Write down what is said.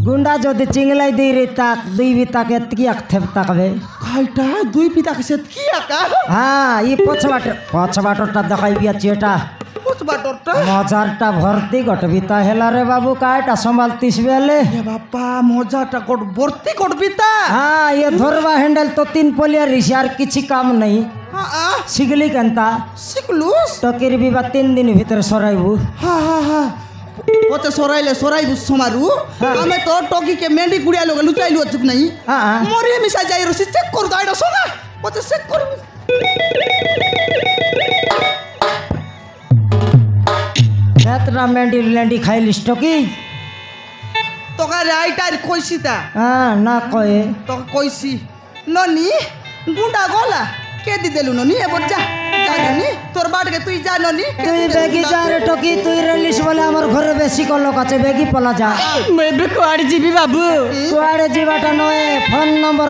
गुंडा जदि चिंगलाई दी रे ताक दुई भी ताक एतकी अखथेब ताकबे काइटा दुई पिता के साथ किया का हाँ ये पछ बाटरटा देखाई बिया चेटा कुछ बाटरटा मजारटा भर्ती गटबिता हेला रे बाबू काटा संभालतीस बेले ये बापा मजाटा कोट भर्ती कोटबिता हाँ ये धरवा हैंडल तो 3 पोलिया रिशार किछि काम नहीं हाँ सिगली केनता सिकलुस टकीर बिबा 3 दिन भीतर सराइबू हाँ पचे सोराइले सोराइबू समारू हमें तो टोकी के मेंढी गुड़िया लोग लुचाइलु अचुक नहीं हाँ मोरे मिसा जाई रसी चेक कर दो आइडा सोना पचे चेक कर एतना मेंढी लेंडी खाइलिस टकी तो का राइटार कोइसीता हाँ ना कहे तो कोइसी ननी गुंडा गोला के दी देलु ननी ए बच्चा जा ननी तोर बाट के तुई जा ननी तुई बेगी जा रे टकी तुई रलिस बोले हमर घरे बेसी को लोक আছে बेगी पला जा मैं भी कुआड़ी जीबी बाबू कुआड़े जीवाटा नए फोन नंबर